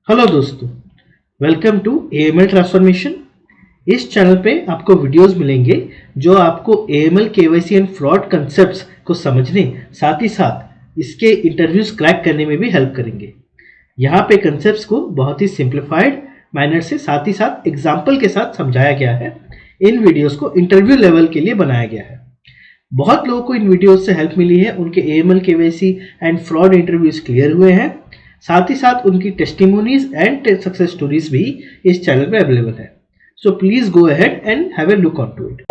Hello दोस्तों, welcome to AML transformation. इस channel पे आपको वीडियोस मिलेंगे जो आपको AML KYC and fraud concepts को समझने साथ ही साथ इसके इंटरव्यूज क्रैक करने में भी हेल्प करेंगे। यहाँ पे कंसेप्ट्स को बहुत ही सिंप्लीफाइड मैनर से साथ ही साथ एग्जाम्पल के साथ समझाया गया है। इन वीडियोस को इंटरव्यू लेवल के लिए बनाया गया है। बहुत लोगों को इन वीडियोस से हेल्प मिली है, उनके AML KYC and fraud interviews clear हुए हैं। साथ ही साथ उनकी टेस्टिमोनीज एंड सक्सेस स्टोरीज भी इस चैनल पे अवेलेबल है। So please go ahead and have a look on to it.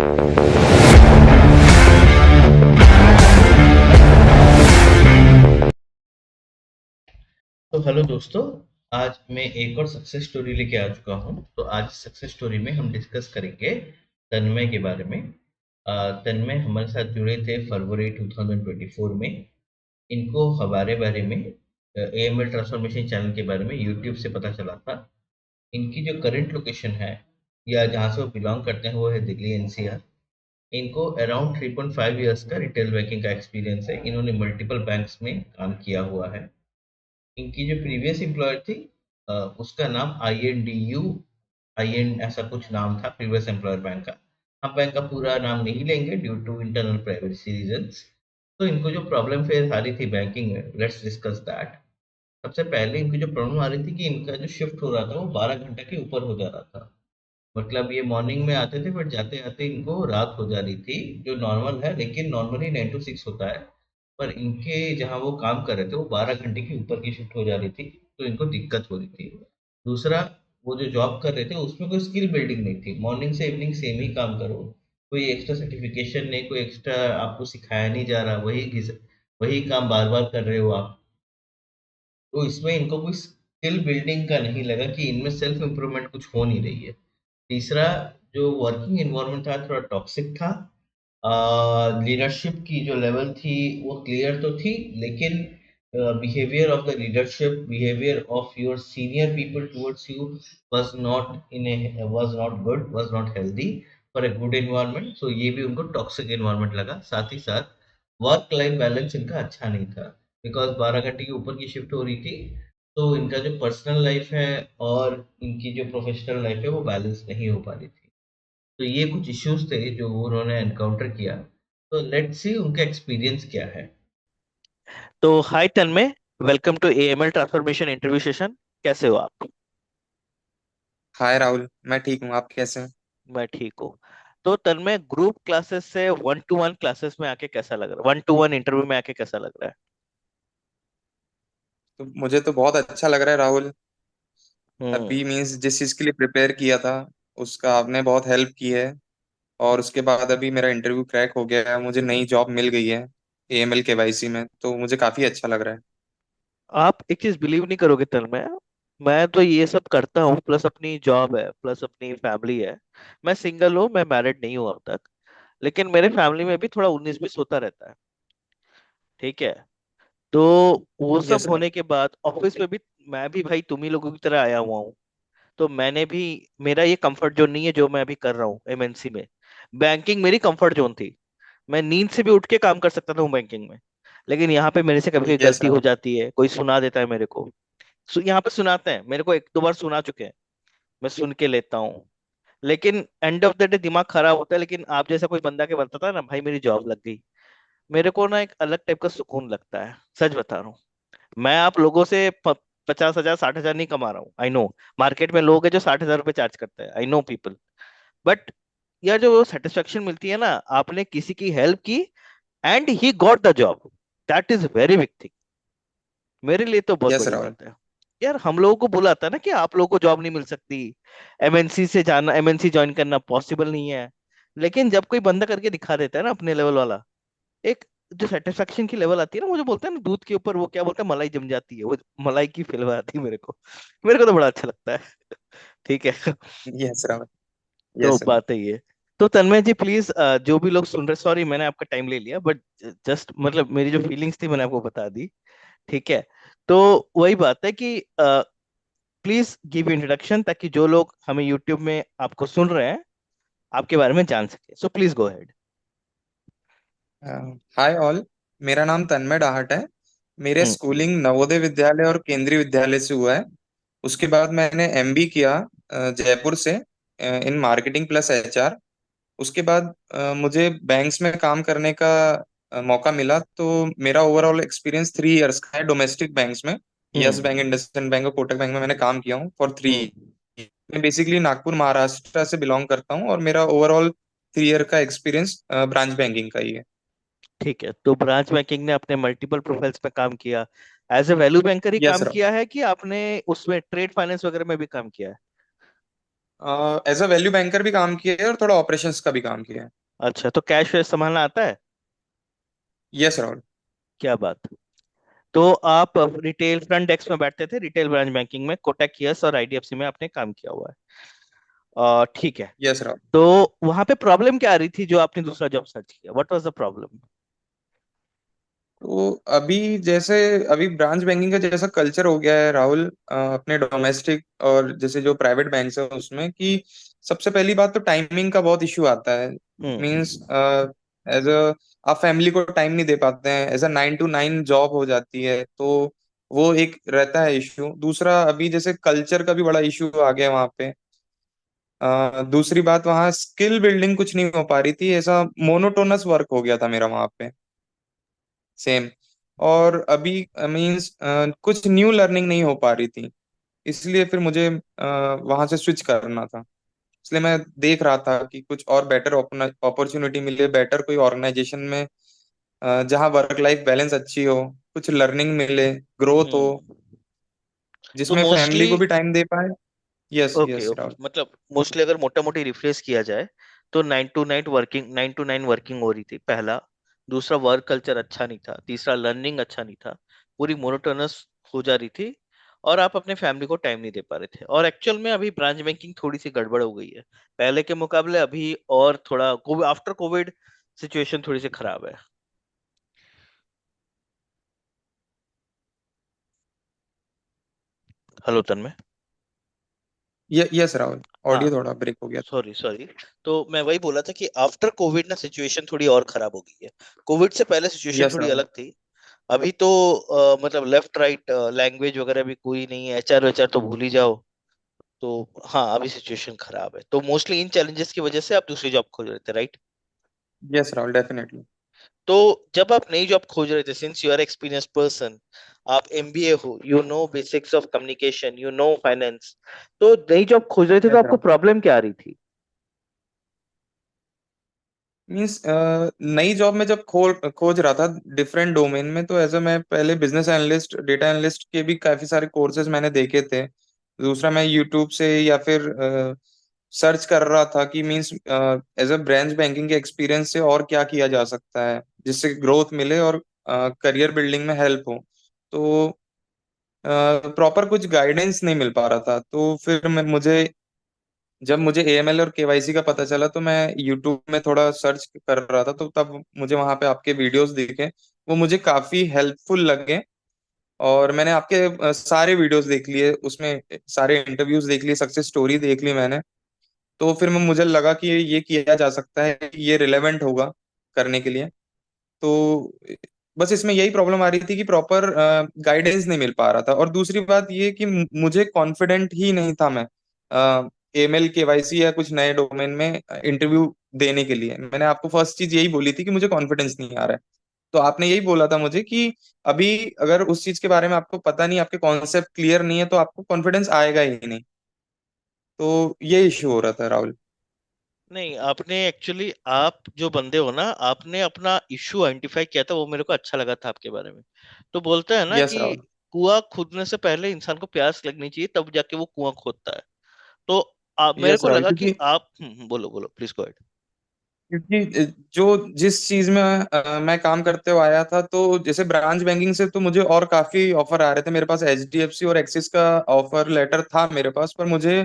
तो हेलो दोस्तों, आज मैं एक और सक्सेस स्टोरी लेके आ चुका हूँ। तो आज सक्सेस स्टोरी में हम डिस्कस करेंगे तन्मय के बारे में। तन्मय हमारे साथ जुड़े थे फरवरी 2024 में। इनको हमारे बारे में एएमएल ट्रांसफॉर्मेशन चैनल के बारे में यूट्यूब से पता चला था। इनकी जो करंट लोकेशन है या जहाँ से वो बिलोंग करते हैं वो है दिल्ली एनसीआर। इनको अराउंड 3.5 इयर्स का रिटेल बैंकिंग का एक्सपीरियंस है। इन्होंने मल्टीपल बैंक्स में काम किया हुआ है। इनकी जो प्रीवियस एम्प्लॉयर थी उसका नाम आई एन ऐसा कुछ नाम था प्रीवियस एम्प्लॉयर बैंक का। हम बैंक का पूरा नाम नहीं लेंगे due to internal privacy reasons. तो इनको जो प्रॉब्लम फेस आ रही थी बैंकिंग में, लेट्स डिस्कस दैट। सबसे पहले इनकी जो प्रॉब्लम आ रही थी कि इनका जो शिफ्ट हो रहा था वो 12 घंटे के ऊपर हो जा रहा था। मतलब ये मॉर्निंग में आते थे बट जाते आते इनको रात हो जा रही थी, जो नॉर्मल है, लेकिन नॉर्मली 9 to 6 होता है। पर इनके जहाँ वो काम कर रहे थे वो 12 घंटे के ऊपर की शिफ्ट हो जा रही थी, तो इनको दिक्कत हो रही थी। दूसरा, वो जो जॉब कर रहे थे उसमें कोई स्किल बिल्डिंग नहीं थी। मॉर्निंग से इवनिंग सेम ही काम करो, कोई एक्स्ट्रा सर्टिफिकेशन नहीं, कोई एक्स्ट्रा आपको सिखाया नहीं जा रहा, वही काम बार बार कर रहे हो आप। तो इसमें इनको कोई स्किल बिल्डिंग का नहीं लगा कि इनमें सेल्फ इम्प्रूवमेंट कुछ हो नहीं रही है। तीसरा, जो वर्किंग एनवायरनमेंट था थोड़ा टॉक्सिक था। लीडरशिप की जो लेवल थी वो क्लियर तो थी, लेकिन behaviour of the leadership, behaviour of your senior people towards you was not good, was not healthy for a good environment. So ये भी उनको टॉक्सिक एनवायरनमेंट लगा। साथ ही साथ वर्क लाइफ बैलेंस इनका अच्छा नहीं था, बिकॉज 12 घंटे के ऊपर की शिफ्ट हो रही थी। तो इनका जो पर्सनल लाइफ है और इनकी जो प्रोफेशनल लाइफ है वो बैलेंस नहीं हो पा रही थी। तो ये कुछ इश्यूज थे जो उन्होंने एनकाउंटर किया। तो लेट्स सी उनका एक्सपीरियंस क्या है। तो hi Tanmay, welcome to AML transformation interview session. कैसे हो आप? हाय राहुल, मैं ठीक हूँ। आप कैसे हैं? मैं ठीक हूँ। तो तन्मय, ग्रुप क्लासेस से 1-to-1 क्लासेस में आके कैसा लग रहा है? 1-to-1 इंटरव्यू में आके कैसा लग रहा है? तो मुझे तो बहुत अच्छा लग रहा है राहुल। हम्म। अभी मीन्स जिस चीज़ के लिए प्रिपेयर किया था उसका आपने बहुत हेल्प की है। और उसके बाद अभी मेरा इंटरव्यू क्रैक हो गया है, मुझे नई जॉब मिल गई है एएमएल केवाईसी में, तो मुझे काफ़ी अच्छा लग रहा है। आप एक चीज बिलीव नहीं करोगे तन्मय, मैं तो ये सब करता हूँ, प्लस अपनी जॉब है, प्लस अपनी फैमिली है। मैं सिंगल हूँ, मैं मैरिड नहीं हूँ अब तक। लेकिन मेरे फैमिली में भी थोड़ा 19-20 होता रहता है। ठीक है। तो वो सब यस राहुल। होने के बाद ऑफिस में भी मैं भी भाई तुम ही लोगों की तरह आया हुआ हूँ। तो मैंने भी, मेरा ये कंफर्ट जोन नहीं है जो मैं अभी कर रहा हूँ एमएनसी में। बैंकिंग मेरी कंफर्ट जोन थी। मैं नींद से भी उठ के काम कर सकता था बैंकिंग में। लेकिन यहाँ पे मेरे से कभी कभी यस गलती हो राहुल। जाती है, कोई सुना देता है मेरे को। यहाँ पे सुनाते हैं मेरे को, 1-2 बार सुना चुके हैं। मैं सुन के लेता हूँ। लेकिन एंड ऑफ द डे दिमाग खराब होता है। लेकिन आप जैसा कोई बंदा के बताता है ना, भाई मेरी जॉब लग गई, मेरे को ना एक अलग टाइप का सुकून लगता है। सच बता रहा हूँ। मैं आप लोगों से 50,000 60,000 नहीं कमा रहा हूँ, आई नो। मार्केट में लोग हैं जो 60,000 रुपये चार्ज करते हैं, आई नो पीपल। बट यह जो सेटिस्फेक्शन मिलती है ना, आपने किसी की हेल्प की and he got the job, that is very big thing. मेरे लिए तो बहुत यस बड़ी राहुल। बात है। यार हम लोगों को बोला था ना कि आप लोगों को जॉब नहीं मिल सकती, एमएनसी से जाना, एमएनसी ज्वाइन करना पॉसिबल नहीं है। लेकिन जब कोई बंदा करके दिखा देता है ना अपने लेवल वाला, एक जो सेटिस्फेक्शन की लेवल आती है ना, वो जो बोलते हैं ना दूध के ऊपर वो क्या बोलते हैं, मलाई जम जाती है, वो मलाई की फील आती है मेरे को। मेरे को तो बड़ा अच्छा लगता है। ठीक है। यस राहुल। तो यस राहुल। बात है ये। तो तन्मय जी प्लीज, जो भी लोग सुन रहे, सॉरी मैंने आपका टाइम ले लिया, बट जस्ट मतलब मेरी जो फीलिंग्स थी मैंने आपको बता दी। ठीक है। तो वही बात है कि प्लीज गिव इंट्रोडक्शन, ताकि जो लोग हमें यूट्यूब में आपको सुन रहे हैं आपके बारे में जान सके। सो please go ahead. Hi all, मेरा नाम तन्मय डाहट है। मेरे हम्म। स्कूलिंग नवोदय विद्यालय और केंद्रीय विद्यालय से हुआ है। उसके बाद मैंने एमबी किया जयपुर से इन मार्केटिंग प्लस एचआर। उसके बाद मुझे बैंक्स में काम करने का मौका मिला, तो मेरा ओवरऑल एक्सपीरियंस 3 इयर्स का है डोमेस्टिक बैंक्स में। यस बैंक, हम्म। इंडसइंड बैंक और कोटक बैंक में मैंने काम किया हूँ फॉर 3। हम्म। मैं बेसिकली नागपुर महाराष्ट्र से बिलोंग करता हूँ और मेरा ओवरऑल 3 ईयर का एक्सपीरियंस ब्रांच बैंकिंग का ही है। ठीक है, तो ब्रांच बैंकिंग ने आपने मल्टीपल प्रोफाइल्स पे काम किया, एज ए वैल्यू बैंकर ही यस काम सर। किया है कि आपने उसमें ट्रेड फाइनेंस वगैरह में भी काम किया है? एज अ वैल्यू बैंकर भी काम किया है और थोड़ा ऑपरेशंस का भी काम किया है। अच्छा, तो कैश वैश संभालना आता है? यस राहुल। क्या बात। तो आप रिटेल फ्रंट डेस्क में बैठते थे, रिटेल ब्रांच बैंकिंग में कोटक, यस और आईडीएफसी में आपने काम किया हुआ है। ठीक है। यस राहुल। तो वहां पे प्रॉब्लम क्या आ रही थी जो आपने दूसरा जॉब सर्च किया? What was the problem? तो अभी जैसे अभी ब्रांच बैंकिंग का जैसा कल्चर हो गया है राहुल, अपने डोमेस्टिक और जैसे जो प्राइवेट बैंक्स है उसमें, कि सबसे पहली बात तो टाइमिंग का बहुत इश्यू आता है। Means hmm. एज अ आप फैमिली को टाइम नहीं दे पाते हैं, एज अ 9 to 9 जॉब हो जाती है, तो वो एक रहता है इश्यू। दूसरा अभी जैसे कल्चर का भी बड़ा इश्यू आ गया है वहाँ पे। दूसरी बात, वहाँ स्किल बिल्डिंग कुछ नहीं हो पा रही थी, ऐसा मोनोटोनस वर्क हो गया था मेरा वहाँ पे सेम। और अभी मींस कुछ न्यू लर्निंग नहीं हो पा रही थी, इसलिए फिर मुझे वहां से स्विच करना था। इसलिए मैं देख रहा था कि कुछ और बेटर अपॉर्चुनिटी मिले, बेटर कोई ऑर्गेनाइजेशन में जहाँ वर्क लाइफ बैलेंस अच्छी हो, कुछ लर्निंग मिले, ग्रोथ हो, हम्म। तो जिसमें फैमिली मोस्टली, को भी टाइम दे पाए। Yes okay yes okay, Rahul. मतलब मोस्टली अगर मोटा मोटी रिफ्रेश किया जाए तो 9 to 9 वर्किंग हो रही थी, पहला। दूसरा, वर्क कल्चर अच्छा नहीं था। तीसरा, लर्निंग अच्छा नहीं था। पूरी मोनोटोनस हो जा रही थी। और आप अपने फैमिली को टाइम नहीं दे पा रहे थे। और एक्चुअल में अभी ब्रांच बैंकिंग थोड़ी सी गड़बड़ हो गई है पहले के मुकाबले अभी। और थोड़ा कोविड, आफ्टर कोविड सिचुएशन थोड़ी सी खराब है। हेलो तन्मय। यस राहुल, हाँ, ऑडियो थोड़ा ब्रेक हो गया। Sorry sorry. तो मैं वही बोला था कि आफ्टर कोविड ना सिचुएशन थोड़ी और खराब हो गई है। कोविड से पहले सिचुएशन यस थोड़ी राहुल। अलग थी। अभी तो मतलब लेफ्ट राइट लैंग्वेज वगैरह भी कोई नहीं है, एचआर वेचआर तो भूल ही जाओ। तो हाँ, अभी सिचुएशन खराब है, तो मोस्टली इन चैलेंजेस की वजह से आप दूसरी जॉब खोज रहे थे, राइट? Yes Rahul, definitely. तो जब आप नई जॉब खोज रहे थे, since you are experience person, आप एमबीए हो, you know basics of communication, you know finance, तो नई जॉब खोज रहे थे तो यस आपको राहुल। प्रॉब्लम क्या आ रही थी? मीन्स नई जॉब में जब खोज रहा था डिफरेंट डोमेन में, तो एज अ मैं पहले बिजनेस एनालिस्ट, डेटा एनालिस्ट के भी काफी सारे कोर्सेज मैंने देखे थे। दूसरा, मैं यूट्यूब से या फिर सर्च कर रहा था कि means as a branch banking के एक्सपीरियंस से और क्या किया जा सकता है जिससे ग्रोथ मिले और करियर बिल्डिंग में हेल्प हो। तो प्रॉपर कुछ गाइडेंस नहीं मिल पा रहा था, तो फिर जब मुझे एएमएल और केवाईसी का पता चला, तो मैं यूट्यूब में थोड़ा सर्च कर रहा था, तो तब मुझे वहां पे आपके वीडियोस दिखे, वो मुझे काफी हेल्पफुल लगे। और मैंने आपके सारे वीडियोस देख लिए, उसमें सारे इंटरव्यूज देख लिए, सक्सेस स्टोरी देख ली मैंने। तो फिर मुझे लगा कि ये किया जा सकता है, ये रिलेवेंट होगा करने के लिए। तो बस इसमें यही प्रॉब्लम आ रही थी कि प्रॉपर गाइडेंस नहीं मिल पा रहा था। और दूसरी बात ये कि मुझे कॉन्फिडेंट ही नहीं था मैं एमएल केवाईसी या कुछ नए डोमेन में इंटरव्यू देने के लिए। मैंने आपको फर्स्ट चीज यही बोली थी कि मुझे कॉन्फिडेंस नहीं आ रहा है। तो आपने यही बोला था मुझे कि अभी अगर उस चीज के बारे में आपको पता नहीं, आपके कॉन्सेप्ट क्लियर नहीं है, तो आपको कॉन्फिडेंस आएगा ही नहीं। तो ये इश्यू हो रहा था राहुल। नहीं, आपने एक्चुअली, आप जो बंदे हो ना, आपने अपना इश्यू आइडेंटिफाई किया था, वो मेरे को अच्छा लगा था आपके बारे में। तो बोलते हैं ना यस कि राहुल। कुआं खोदने से पहले इंसान को प्यास लगनी चाहिए, तब जाके वो कुआं खोदता है। तो आप, मेरे यस को राहुल, लगा कि क्योंकि आप, बोलो बोलो, प्लीज गो अहेड। क्योंकि जो जिस चीज में मैं काम करते हुए आया था, तो जैसे ब्रांच बैंकिंग से तो मुझे और काफी ऑफर आ रहे थे, मेरे पास एचडीएफसी और एक्सिस का ऑफर लेटर था मेरे पास, पर मुझे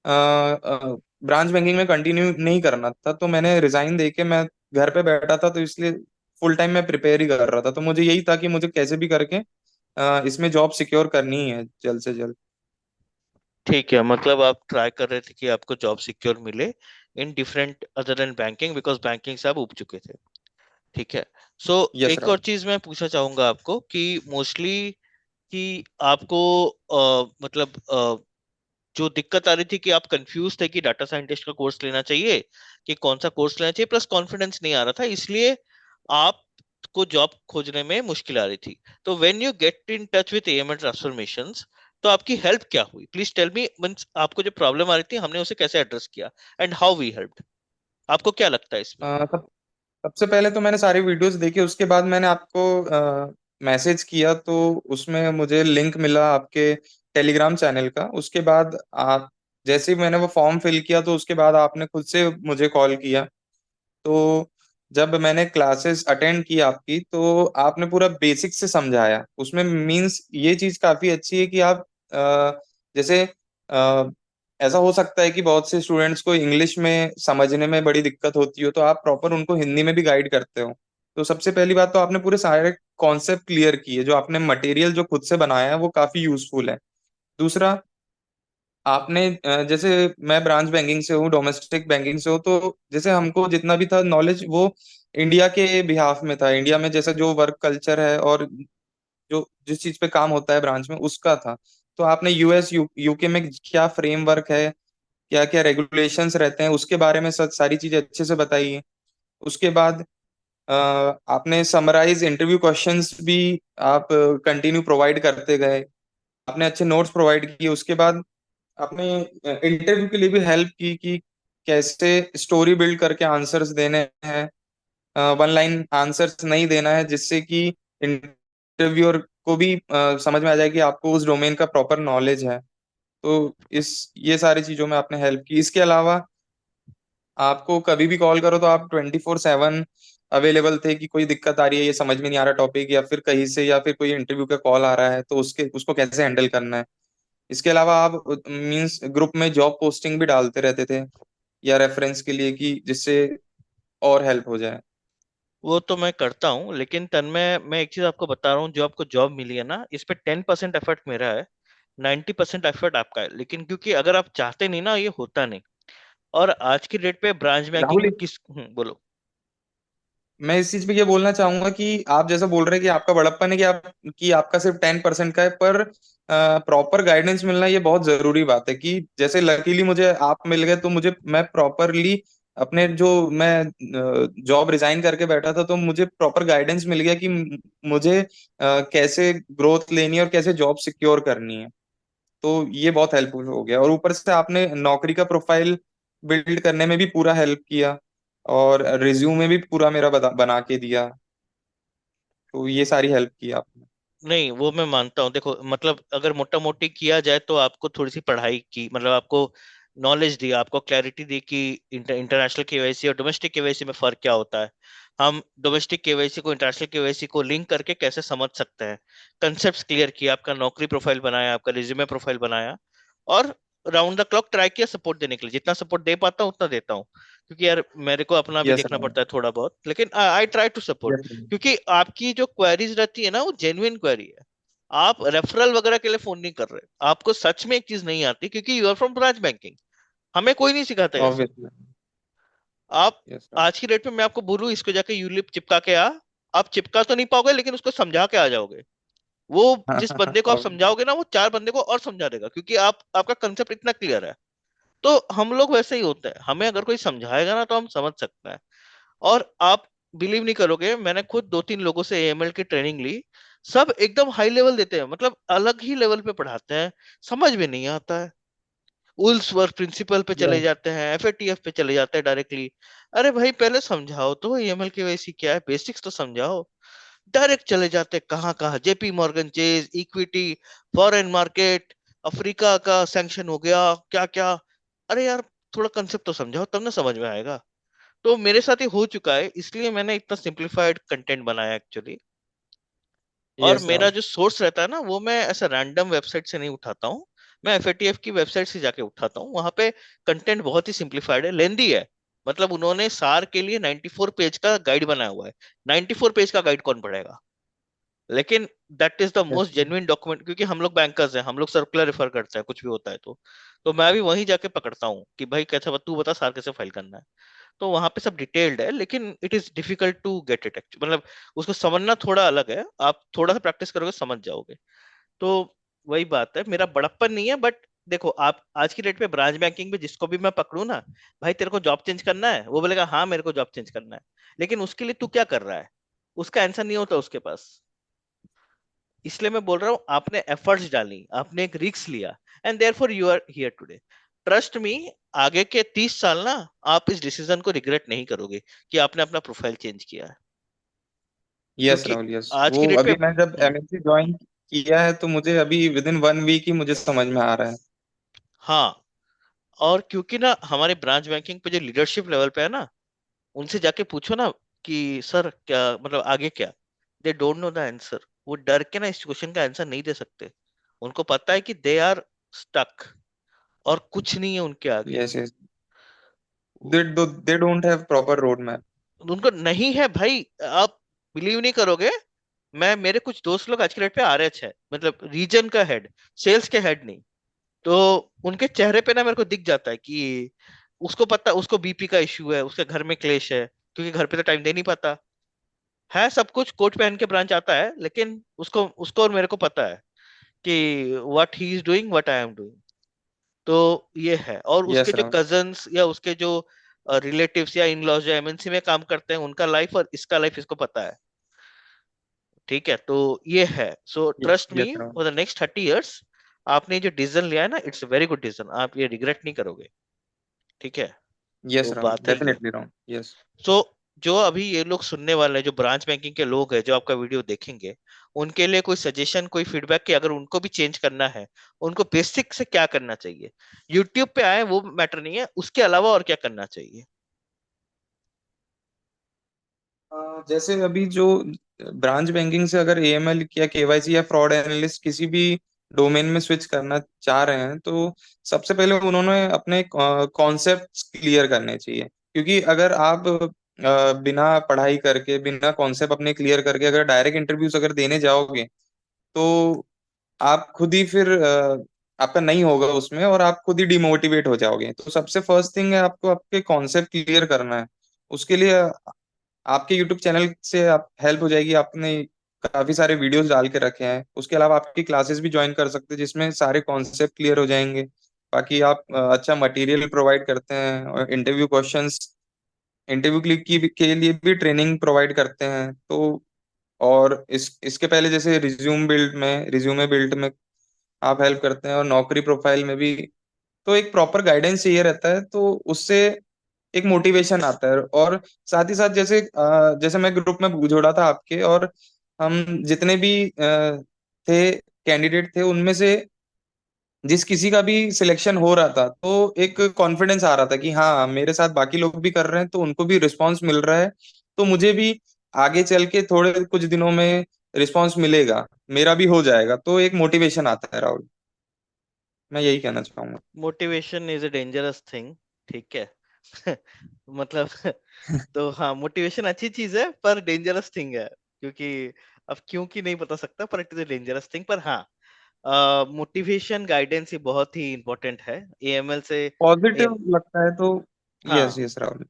ब्रांच बैंकिंग में कंटिन्यू नहीं करना था, तो मैंने रिजाइन दे के मैं घर पे बैठा था, तो इसलिए फुल टाइम मैं प्रिपेयर ही कर रहा था। तो मुझे यही था कि मुझे कैसे भी करके इसमें जॉब सिक्योर करनी ही है जल्द से जल्द। ठीक है, मतलब आप ट्राई कर रहे थे कि आपको जॉब सिक्योर मिले in different other than banking, because banking से आप उब चुके थे। ठीक है। सो यस एक और राहुल। चीज मैं पूछना चाहूंगा आपको कि मोस्टली कि आपको मतलब जो दिक्कत आ रही थी कि आप कंफ्यूज थे कि डाटा साइंटिस्ट का कोर्स लेना चाहिए कि कौन सा कोर्स लेना चाहिए, प्लस कॉन्फिडेंस नहीं आ रहा था, इसलिए आपको जॉब खोजने में मुश्किल आ रही थी। तो when you get in touch with AML transformations, तो आपकी हेल्प क्या हुई? प्लीज टेल मी, मींस आपको जो प्रॉब्लम आ रही थी हमने उसे कैसे एड्रेस किया एंड हाउ वी हेल्प्ड। आपको क्या लगता है इसमें? सब सबसे पहले तो मैंने सारी वीडियोस देखी, उसके बाद मैंने आपको मैसेज किया, तो उसमें मुझे लिंक मिला आपके टेलीग्राम चैनल का। उसके बाद आप, जैसे ही मैंने वो फॉर्म फिल किया, तो उसके बाद आपने खुद से मुझे कॉल किया। तो जब मैंने क्लासेस अटेंड की आपकी, तो आपने पूरा बेसिक से समझाया उसमें। मींस ये चीज काफी अच्छी है कि आप जैसे ऐसा हो सकता है कि बहुत से स्टूडेंट्स को इंग्लिश में समझने में बड़ी दिक्कत होती हो, तो आप प्रॉपर उनको हिंदी में भी गाइड करते हो। तो सबसे पहली बात तो आपने पूरे सारे कॉन्सेप्ट क्लियर किए, जो आपने मटेरियल जो खुद से बनाया है वो काफी यूजफुल है। दूसरा, आपने जैसे मैं ब्रांच बैंकिंग से हूँ, डोमेस्टिक बैंकिंग से हूँ, तो जैसे हमको जितना भी था नॉलेज, वो इंडिया के बिहाफ में था। इंडिया में जैसा जो वर्क कल्चर है और जो जिस चीज पे काम होता है ब्रांच में, उसका था। तो आपने यूके में क्या फ्रेमवर्क है, क्या क्या रेगुलेशंस रहते हैं, उसके बारे में सारी चीजें अच्छे से बताई है। उसके बाद आपने समराइज इंटरव्यू क्वेश्चंस भी आप कंटिन्यू प्रोवाइड करते गए। आपने अच्छे नोट्स प्रोवाइड किए। उसके बाद आपने इंटरव्यू के लिए भी हेल्प की कि कैसे स्टोरी बिल्ड करके आंसर्स देने हैं, वन लाइन आंसर्स नहीं देना है, जिससे कि इंटरव्यूअर को भी समझ में आ जाए कि आपको उस डोमेन का प्रॉपर नॉलेज है। तो इस ये सारी चीजों में आपने हेल्प की। इसके अलावा आपको कभी भी कॉल करो तो आप 24/7 अवेलेबल थे, कि कोई दिक्कत आ रही है, ये समझ में नहीं आ रहा टॉपिक, या फिर कहीं से, या फिर कोई इंटरव्यू का कॉल आ रहा है, तो उसको कैसे हैंडल करना है। इसके अलावा आप मींस ग्रुप में जॉब पोस्टिंग भी डालते रहते थे, या रेफरेंस के लिए, कि जिससे और हेल्प हो जाए। वो तो मैं करता हूँ, लेकिन तन्मय मैं एक चीज आपको बता रहा हूँ, जो आपको जॉब मिली है ना, इस पे 10% एफर्ट मेरा है, 90% एफर्ट आपका है। लेकिन क्योंकि अगर आप चाहते नहीं ना, ये होता नहीं। और आज की डेट पे ब्रांच बैंकिंग राहुल, में किस बोलो। मैं इस चीज पे ये बोलना चाहूंगा कि आप जैसा बोल रहे हैं कि आपका बड़प्पन है, कि आपका सिर्फ 10% का है, पर प्रॉपर गाइडेंस मिलना ये बहुत जरूरी बात है। कि जैसे लकीली मुझे आप मिल गए, तो मुझे, मैं प्रॉपरली अपने जो मैं जॉब रिजाइन करके बैठा था, तो मुझे प्रॉपर गाइडेंस मिल गया कि मुझे कैसे ग्रोथ लेनी है और कैसे जॉब सिक्योर करनी है। तो ये बहुत हेल्पफुल हो गया। और ऊपर से आपने नौकरी का प्रोफाइल बिल्ड करने में भी पूरा हेल्प किया, और रिज्यूमे भी पूरा मेरा बना के दिया। तो ये सारी हेल्प की आपने। नहीं, वो मैं मानता हूँ। देखो, मतलब अगर मोटा मोटी किया जाए तो आपको थोड़ी सी पढ़ाई की, मतलब आपको नॉलेज दी, आपको क्लैरिटी दी कि इंटरनेशनल केवाईसी और डोमेस्टिक केवाईसी में फर्क क्या होता है। हम डोमेस्टिक केवाईसी को इंटरनेशनल केवाईसी को लिंक करके कैसे समझ सकते हैं। कंसेप्ट क्लियर किया, आपका नौकरी प्रोफाइल बनाया, आपका रिज्यूमे प्रोफाइल बनाया, और राउंड द क्लॉक ट्राई किया सपोर्ट देने के लिए। जितना सपोर्ट दे पाता हूँ उतना देता हूँ, क्योंकि यार मेरे को अपना भी यस देखना सर। पड़ता है थोड़ा बहुत, लेकिन I try to support. Yes sir. क्योंकि आपकी जो क्वेरीज रहती है ना, वो जेन्युइन क्वेरी है। आप रेफरल वगैरह के लिए फोन नहीं कर रहे, आपको सच में एक चीज नहीं आती, क्योंकि you are from branch banking. हमें कोई नहीं सिखाता ये सब। ऑब्वियसली। आप यस सर। आज की डेट में मैं आपको बोलूं इसको जाके यूलिप चिपका के आ, आप चिपका तो नहीं पाओगे, लेकिन उसको समझा के आ जाओगे। वो जिस बंदे को आप ऑब्वियसली। समझाओगे ना, वो चार बंदे को और समझा देगा, क्योंकि आपका कंसेप्ट इतना क्लियर है। तो हम लोग वैसे ही होते हैं, हमें अगर कोई समझाएगा ना तो हम समझ सकते हैं। और आप बिलीव नहीं करोगे, मैंने खुद 2-3 लोगों से एएमएल की ट्रेनिंग ली। सब एकदम हाई लेवल देते हैं, मतलब अलग ही लेवल पे पढ़ाते हैं, समझ में नहीं आता है। उल्स वर्क प्रिंसिपल पे चले यस। जाते हैं, एफएटीएफ पे चले जाते हैं डायरेक्टली। अरे भाई पहले समझाओ तो एएमएल केवाईसी क्या है, बेसिक्स तो समझाओ। डायरेक्ट चले जाते हैं कहाँ कहाँ, JP Morgan chase, equity, foreign market, Africa का सैंक्शन हो गया, क्या क्या। अरे यार, थोड़ा कंसेप्ट तो समझाओ, तब ना समझ में आएगा। तो मेरे साथ ये हो चुका है, इसलिए मैंने इतना सिंपलीफाइड कंटेंट बनाया एक्चुअली। और यस मेरा राहुल। जो सोर्स रहता है ना, वो मैं ऐसा रैंडम वेबसाइट से नहीं उठाता हूँ। मैं एफएटीएफ की वेबसाइट से जाके उठाता हूँ। वहां पे कंटेंट बहुत ही सिंपलीफाइड है, लेंदी है। मतलब उन्होंने सार के लिए 94 पेज का गाइड बनाया हुआ है। 94 पेज का गाइड कौन पढ़ेगा? लेकिन that is the yes. Most genuine document, क्योंकि हम लोग बैंकर्स हैं, हम लोग सर्कुलर रेफर करते हैं कुछ भी होता है तो मैं भी वहीं जाके पकड़ता हूँ कि भाई कैसे, तू बता सार कैसे फाइल करना है। तो वहां पे सब डिटेल्ड है, लेकिन it is difficult to get it actually, मतलब उसको समझना थोड़ा अलग है। आप थोड़ा सा प्रैक्टिस करोगे समझ जाओगे। तो वही बात है, मेरा बड़प्पन नहीं है, बट देखो आप आज की डेट पे ब्रांच बैंकिंग में जिसको भी मैं पकड़ू ना, भाई तेरे को जॉब चेंज करना है, वो बोलेगा हाँ मेरे को जॉब चेंज करना है, लेकिन उसके लिए तू क्या कर रहा है, उसका आंसर नहीं होता उसके पास। इसलिए मैं बोल रहा हूँ आपने एफर्ट्स डाली, आपने एक रिस्क लिया, and therefore you are here today. Trust me, आगे के 30 साल ना आप इस डिसीजन को रिग्रेट नहीं करोगे कि आपने अपना प्रोफाइल चेंज किया है। यस क्योंकि राहुल, यस। आज वो की डेट पे अभी मैं जब एमएनसी ज्वाइन किया है तो मुझे अभी विद इन 1 वीक ही मुझे समझ में आ रहा है। हाँ, और क्योंकि ना हमारे ब्रांच बैंकिंग पे जो लीडरशिप लेवल पे है ना, उनसे जाके पूछो ना कि सर क्या मतलब आगे क्या, they don't know the answer. वो डर के ना इस क्वेश्चन का आंसर नहीं दे सकते। उनको पता है कि दे आर स्टक, और कुछ नहीं है उनके आगे। Yes yes. They don't have proper road map. उनको नहीं है भाई। आप बिलीव नहीं करोगे, मैं मेरे कुछ दोस्त लोग आज के डेट पे आरएच है, मतलब रीजन का हेड, सेल्स के हेड नहीं। तो उनके चेहरे पे ना मेरे को दिख जाता है कि उसको पता, उसको बीपी का इश्यू है, उसके घर में क्लेश है, क्योंकि घर पे तो टाइम दे नहीं पाता है। सब कुछ कोट पहन के ब्रांच आता है, लेकिन उसको उसको और मेरे को पता है कि what he is doing, what I am doing. तो ये है, और उसके यस जो राहुल। कजन्स या उसके जो रिलेटिव्स या इन लॉज जो एमएनसी में काम करते हैं, उनका लाइफ और इसका लाइफ इसको पता है। ठीक है, तो ये है। So trust me, yes Rahul. For the next 30 years आपने जो डिसीजन लिया है ना, इट्स वेरी गुड डिसीजन, आप ये रिग्रेट नहीं करोगे। ठीक है, यस तो राहुल, बात है ये। Definitely Rahul, yes. सो जो अभी ये लोग सुनने वाले हैं, जो ब्रांच बैंकिंग के लोग हैं जो आपका वीडियो देखेंगे, उनके लिए कोई सजेशन, कोई फीडबैक कि अगर उनको भी चेंज करना है, उनको बेसिक से क्या करना चाहिए। यूट्यूब पे आए वो मैटर नहीं है, उसके अलावा और क्या करना चाहिए। जैसे अभी जो ब्रांच बैंकिंग से अगर एएमएल या केवाईसी या फ्रॉड एनालिस्ट किसी भी डोमेन में स्विच करना चाह रहे हैं तो सबसे पहले उन्होंने अपने कॉन्सेप्ट्स क्लियर करने चाहिए। क्योंकि अगर आप बिना पढ़ाई करके, बिना कॉन्सेप्ट अपने क्लियर करके अगर डायरेक्ट इंटरव्यूज अगर देने जाओगे तो आप खुद ही फिर आपका नहीं होगा उसमें और आप खुद ही डिमोटिवेट हो जाओगे। तो सबसे फर्स्ट थिंग है आपको आपके कॉन्सेप्ट क्लियर करना है। उसके लिए आपके यूट्यूब चैनल से आप हेल्प हो जाएगी। आपने काफी सारे वीडियोस डाल के रखे हैं, उसके अलावा आपकी क्लासेस भी ज्वाइन कर सकते हैं जिसमें सारे कॉन्सेप्ट क्लियर हो जाएंगे। बाकी आप अच्छा मटेरियल प्रोवाइड करते हैं और इंटरव्यू क्वेश्चंस, इंटरव्यू के लिए भी ट्रेनिंग प्रोवाइड करते हैं। तो और इसके पहले जैसे रिज्यूमे बिल्ड में आप हेल्प करते हैं और नौकरी प्रोफाइल में भी। तो एक प्रॉपर गाइडेंस चाहिए रहता है, तो उससे एक मोटिवेशन आता है। और साथ ही साथ जैसे मैं ग्रुप में जोड़ा था आपके, और हम जितने भी थे कैंडिडेट थे उनमें से जिस किसी का भी सिलेक्शन हो रहा था तो एक कॉन्फिडेंस आ रहा था कि हाँ मेरे साथ बाकी लोग भी कर रहे हैं तो उनको भी रिस्पांस मिल रहा है, तो मुझे भी आगे चल के थोड़े कुछ दिनों में रिस्पांस मिलेगा, मेरा भी हो जाएगा। तो एक मोटिवेशन आता है राहुल, मैं यही कहना चाहूंगा। Motivation is a dangerous thing. ठीक है मतलब तो हाँ, मोटिवेशन अच्छी चीज है पर डेंजरस थिंग है, क्योंकि अब क्यों की नहीं बता सकता, पर it is a dangerous thing. पर हाँ, मोटिवेशन गाइडेंस ये बहुत ही इंपॉर्टेंट है एएमएल से। पॉजिटिव लगता है तो यस हाँ, यस राहुल।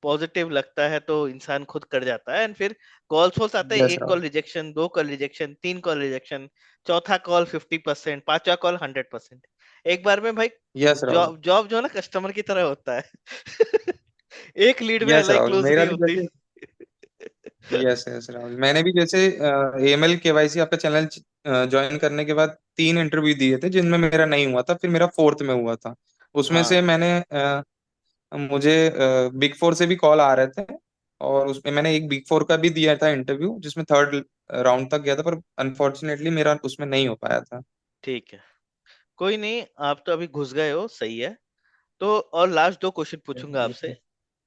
पॉजिटिव लगता है तो इंसान खुद कर जाता है, एंड फिर कॉल्स वॉल्स आते हैं, यस एक कॉल राहुल। रिजेक्शन, दो कॉल रिजेक्शन, तीन कॉल रिजेक्शन, चौथा कॉल 50%, पांचवा कॉल 100%। एक बार में भाई यस राहुल। जॉब जॉब जो है ना कस्टमर की तरह होता है एक लीड में यस एलआई राहुल, क्लोज मेरा नहीं भी होती। जैसे यस यस राहुल, मैंने भी जैसे एएमएल केवाईसी आपका चैनल ज्वाइन करने के बाद 3 इंटरव्यू दिए थे जिनमें मेरा नहीं हुआ था, फिर मेरा फोर्थ में हुआ था। उसमें से हाँ, मुझे बिग फोर से भी कॉल आ रहे थे, और उसमें मैंने एक बिग फोर का भी दिया था इंटरव्यू जिसमें थर्ड राउंड तक गया था, पर अनफॉर्चुनेटली मेरा उसमें नहीं हो पाया था। ठीक है, कोई नहीं, आप तो अभी घुस गए हो, सही है। तो और लास्ट दो क्वेश्चन पूछूंगा आपसे।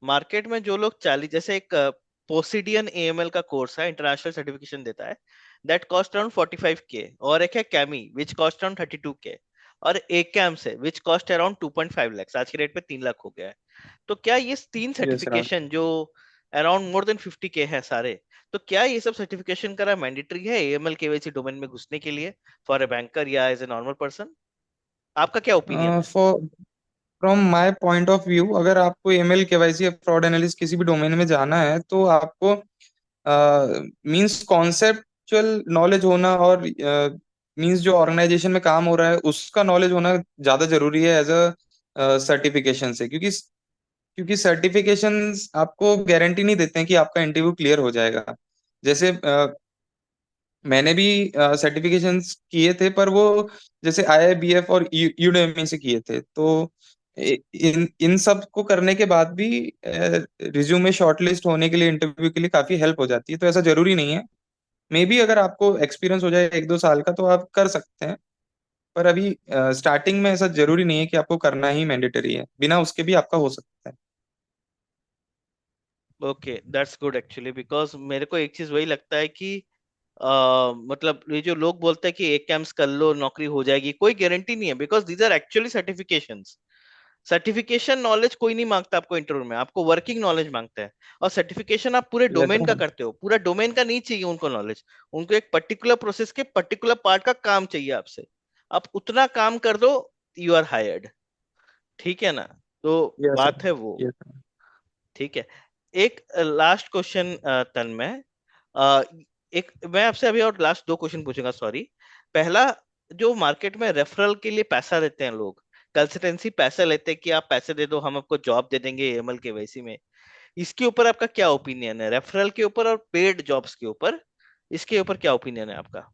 मार्केट में जो लोग 40, जैसे एक पोसिडियन एएमएल का कोर्स है, इंटरनेशनल सर्टिफिकेशन देता है, दैट कॉस्ट अराउंड 45K, और एक है chemo which cost around 32K, और एक कैम्स है विच कॉस्ट अराउंड 2.5 लाख, आज की रेट पे 3 लाख हो गया है। तो क्या ये तीन यस राहुल। सर्टिफिकेशन जो अराउंड मोर देन 50K है सारे, तो क्या ये सब सर्टिफिकेशन करा मैंडेटरी है एएमएल केवाईसी डोमेन में घुसने के लिए, फॉर ए बैंकर या एज ए नॉर्मल पर्सन? आपका क्या ओपिनियन है? For from my point of view, अगर आपको ईमेल केवाईसी या फ्रॉड एनालिस्ट किसी भी डोमेन में जाना है तो आपको मींस कॉन्सेप्चुअल नॉलेज होना और मींस जो ऑर्गेनाइजेशन में काम हो रहा है उसका नॉलेज होना ज्यादा जरूरी है एज अ सर्टिफिकेशन से, क्योंकि क्योंकि सर्टिफिकेशंस आपको गारंटी नहीं देते हैं कि आपका इंटरव्यू क्लियर हो जाएगा। जैसे मैंने भी सर्टिफिकेशंस किए थे, पर वो जैसे आईआईबीएफ और यूडेमी से किए थे, तो इन इन सब को करने के बाद भी रिज्यूमे शॉर्टलिस्ट होने के लिए, इंटरव्यू के लिए काफी हेल्प हो जाती है। तो ऐसा जरूरी नहीं है। मे बी अगर आपको एक्सपीरियंस हो जाए 1-2 साल का तो आप कर सकते हैं, पर अभी स्टार्टिंग में ऐसा जरूरी नहीं है कि आपको करना ही मैंडेटरी है, बिना उसके भी आपका हो सकता है। Okay, that's good actually, because मेरे को एक चीज वही लगता है कि मतलब ये जो लोग बोलते हैं कि एक कैंप्स कर लो नौकरी हो जाएगी, कोई गारंटी नहीं है, because these are actually certifications. Certification knowledge कोई नहीं मांगता आपको इंटरव्यू में, आपको वर्किंग नॉलेज मांगता है। और सर्टिफिकेशन आप पूरे यस डोमेन का करते हो, पूरा डोमेन का नहीं चाहिए उनको नॉलेज। उनको एक पर्टिकुलर प्रोसेस के पर्टिकुलर पार्ट का काम चाहिए आपसे। आप उतना काम कर दो, यू आर हायर्ड। ठीक है ना? तो यस बात है वो। यस। ठीक है। एक लास्ट क्वेश्चन तन्मय, अ, एक मैं आपसे अभी और लास्ट दो क्वेश्चन पूछूंगा, सॉरी। पहला, जो मार्केट में रेफरल के लिए पैसा लेते हैं लोग, कंसल्टेंसी पैसा लेते हैं कि आप पैसे दे दो हम आपको जॉब दे देंगे एमएल केवाईसी में, इसके ऊपर आपका क्या ओपिनियन है? रेफरल के ऊपर और पेड जॉब्स के ऊपर, इसके ऊपर क्या ओपिनियन है आपका?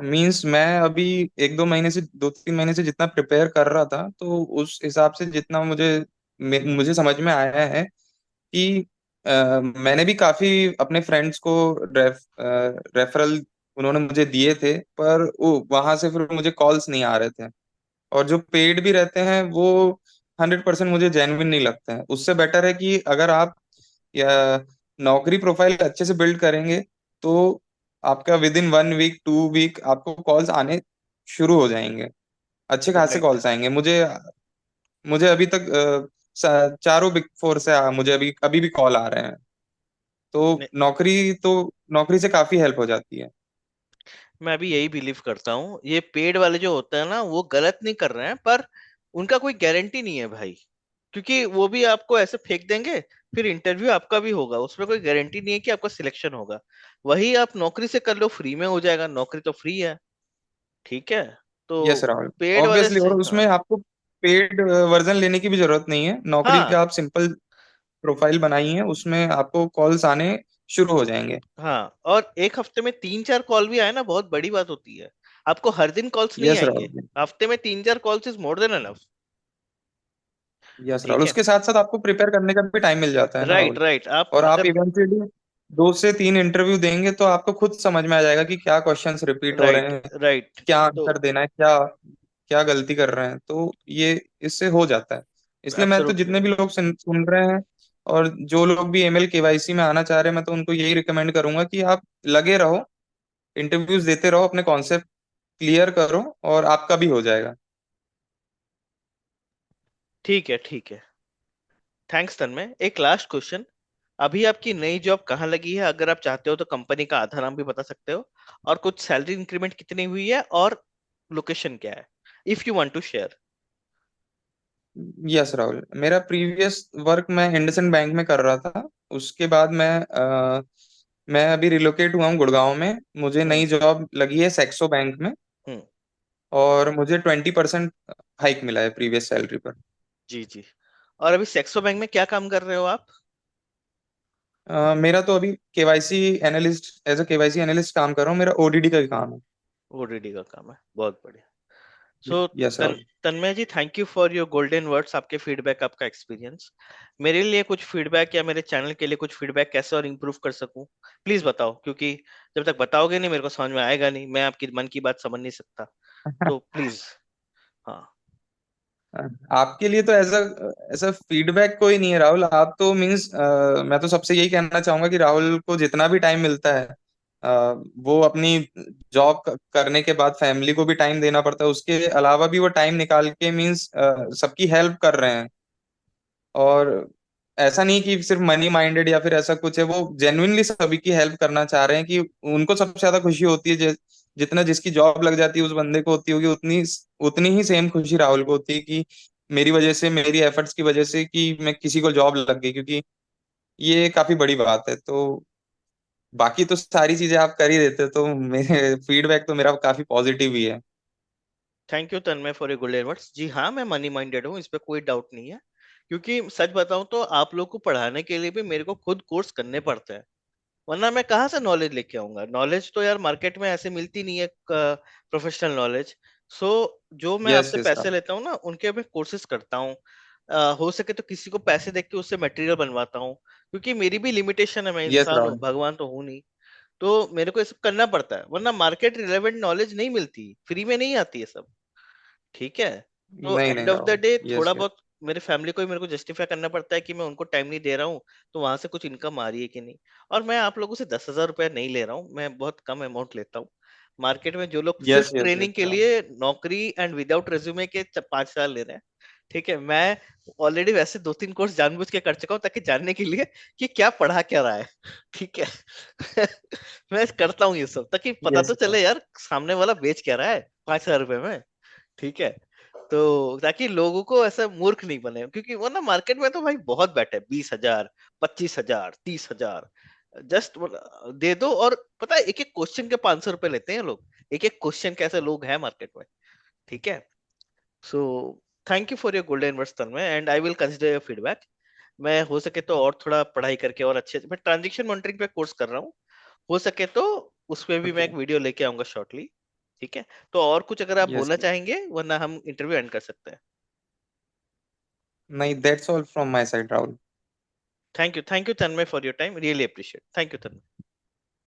मींस मैं अभी 2-3 महीने से जितना प्रिपेयर कर रहा था, तो उस हिसाब से जितना मुझे समझ में आया है कि मैंने भी काफी अपने फ्रेंड्स को रेफरल उन्होंने मुझे दिए थे, पर वो वहां से फिर मुझे कॉल्स नहीं आ रहे थे। और जो पेड भी रहते हैं वो 100% मुझे जेन्युइन नहीं लगते हैं। उससे बेटर है कि अगर आप या नौकरी प्रोफाइल अच्छे से बिल्ड करेंगे, तो आपका विद इन 1 वीक 2 वीक आपको कॉल्स आने शुरू हो जाएंगे। अच्छे खासे राइट। कॉल्स आएंगे। मुझे मुझे अभी तक चारों बिग फोर से मुझे अभी अभी भी कॉल आ रहे हैं। तो नौकरी से काफी हेल्प हो जाती है। मैं भी यही बिलीव करता हूँ, ये पेड वाले जो होते हैं ना वो गलत नहीं कर रहे हैं, पर उनका कोई गारंटी नहीं है भाई। क्योंकि वो भी आपको ऐसे फेंक देंगे, फिर इंटरव्यू आपका भी होगा, उसमें कोई गारंटी नहीं है कि आपका सिलेक्शन होगा। वही आप नौकरी से कर लो, फ्री में हो जाएगा, नौकरी तो फ्री है। ठीक है। तो यस राहुल। पेड वाले ऑब्वियसली, से, और हाँ। उसमें आपको पेड वर्जन लेने की भी जरूरत नहीं है। नौकरी का हाँ। आप सिंपल प्रोफाइल बनाई है, उसमें आपको कॉल्स आने शुरू हो जाएंगे। हाँ, और एक हफ्ते में 3-4 कॉल भी आए ना, बहुत बड़ी बात होती है। आपको हर दिन कॉल्स नहीं यस आएंगे। राहुल। हफ्ते में 3-4 calls is more than enough. Yes Rahul, ठीक है। उसके साथ साथ आपको प्रिपेयर करने का भी टाइम मिल जाता है ना राइट राहुल। राइट, आप और आप मतलब। इवेंचुअली 2 से 3 इंटरव्यू देंगे तो आपको खुद समझ में आ जाएगा कि क्या क्वेश्चंस रिपीट हो रहे राइट हैं, राइट। क्या तो आंसर देना है, क्या क्या गलती कर रहे हैं। तो ये इससे हो जाता है। इसलिए मैं तो एब्सोल्युटली। जितने भी लोग सुन रहे हैं और जो लोग भी एमएल केवाईसी में आना चाह रहे हैं, मैं तो उनको यही रिकमेंड करूंगा कि आप लगे रहो, इंटरव्यूज देते रहो, अपने कॉन्सेप्ट क्लियर करो, और आपका भी हो जाएगा। ठीक है, ठीक है। थैंक्स तन्मय। एक लास्ट क्वेश्चन, अभी आपकी नई जॉब कहाँ लगी है? अगर आप चाहते हो तो कंपनी का आधा नाम भी बता सकते हो, और कुछ सैलरी इंक्रीमेंट कितनी हुई है, और लोकेशन क्या है, if you want to share. Yes Rahul, मेरा प्रीवियस वर्क मैं इंडसइंड बैंक में कर रहा था। उसके बाद मैं अभी रिलोकेट हुआ हूँ गुड़गांव में। मुझे हम्म। नई जॉब लगी है सेक्सो बैंक में, हम्म। और मुझे 20% हाइक मिला है प्रीवियस सैलरी पर। जी जी। और अभी सेक्सो बैंक में क्या काम कर रहे हो आप? मेरा तो अभी KYC analyst, as a KYC analyst काम कर रहा हूँ। मेरा ओडीडी का ही काम है। ओडीडी का काम है, बहुत बढ़िया। So yes Rahul. Tanmay ji, thank you for your golden words, आपके फीडबैक, आपका एक्सपीरियंस। मेरे लिए कुछ फीडबैक या मेरे चैनल के लिए कुछ फीडबैक कैसे और इम्प्रूव कर सकूं, प्लीज बताओ, क्योंकि जब तक बताओगे नहीं मेरे को समझ में आएगा नहीं, मैं आपकी मन की बात समझ नहीं सकता। तो प्लीज। हाँ। आपके लिए तो ऐसा ऐसा फीडबैक कोई नहीं है राहुल। आप तो मीन्स मैं तो सबसे यही कहना चाहूंगा कि राहुल को जितना भी टाइम मिलता है, वो अपनी जॉब करने के बाद फैमिली को भी टाइम देना पड़ता है। उसके अलावा भी वो टाइम निकाल के मीन्स सबकी हेल्प कर रहे हैं। और ऐसा नहीं कि सिर्फ मनी माइंडेड या फिर ऐसा कुछ है, वो जेन्युइनली सभी की हेल्प करना चाह रहे हैं। कि उनको सबसे ज्यादा खुशी होती है जितना जिसकी जॉब लग जाती है उस बंदे को होती होगी, उतनी उतनी ही सेम खुशी राहुल को होती है कि मेरी वजह से, मेरी एफर्ट्स की वजह से कि मैं किसी को जॉब लग गई, क्योंकि ये काफी बड़ी बात है। तो बाकी तो सारी चीजें आप कर ही देते, तो मेरे फीडबैक तो मेरा काफी पॉजिटिव ही है। Thank you Tanmay for your golden words. जी हाँ, मैं मनी माइंडेड हूँ, इस पे कोई डाउट नहीं है। क्योंकि सच बताऊं तो आप लोग को पढ़ाने के लिए भी मेरे को खुद कोर्स करने पड़ते हैं, वरना मैं कहाँ से नॉलेज लेके आऊंगा। नॉलेज तो यार मार्केट में ऐसे मिलती नहीं है, प्रोफेशनल नॉलेज। सो जो मैं यस आपसे यस पैसे लेता हूँ ना, उनके मैं कोर्सेज करता हूँ। हो सके तो किसी को पैसे देके उससे मटेरियल बनवाता हूँ, क्योंकि मेरी भी लिमिटेशन है, मैं यस इंसान हूँ, राहुल। भगवान तो हूँ नहीं। तो मेरे को ये सब करना पड़ता है, वरना मार्केट रिलेवेंट नॉलेज नहीं मिलती, फ्री में नहीं आती है सब। ठीक है। तो नहीं नहीं end of the Rahul. Day yes थोड़ा यस। बहुत मेरे फैमिली को ही मेरे को जस्टिफाई करना पड़ता है कि मैं उनको टाइम नहीं दे रहा हूँ, तो वहां से कुछ इनकम आ रही है कि नहीं। और मैं आप लोगों से 10,000 रुपया नहीं ले रहा हूँ, मैं बहुत कम अमाउंट लेता हूँ। मार्केट में जो लोग सिर्फ यस यस ट्रेनिंग यस के राहुल। लिए नौकरी एंड विदाउट रेज्यूमे के 5,000 ले रहे हैं। ठीक है, मैं ऑलरेडी वैसे 2-3 कोर्स जानबूझ के कर चुका हूँ, ताकि जानने के लिए कि क्या पढ़ा क्या रहा है। ठीक है। मैं करता हूँ ये सब ताकि पता यस तो राहुल। चले यार, सामने वाला बेच क्या रहा है 5,000 रुपए में। ठीक है। तो ताकि लोगों को ऐसा मूर्ख नहीं बने, क्योंकि वो ना मार्केट में तो भाई बहुत बैठे, 20,000, 25,000, 30,000, जस्ट दे दो। और पता है, एक एक क्वेश्चन के 500 रुपए लेते हैं लोग। एक एक क्वेश्चन के ऐसे लोग हैं मार्केट में। ठीक है। So thank you for your golden words Tanmay, and I will consider your feedback. मैं हो सके तो और थोड़ा पढ़ाई करके और अच्छे, मैं ट्रांजेक्शन मॉनिटरिंग पे कोर्स कर रहा हूँ, हो सके तो उसमें भी मैं ओके। एक वीडियो लेके आऊंगा शॉर्टली। ठीक है। तो और कुछ अगर आप यस। बोलना चाहेंगे, वरना हम इंटरव्यू एंड कर सकते हैं। नहीं, that's all from my side Rahul. Thank you Tanmay for your time, really appreciate. Thank you Tanmay.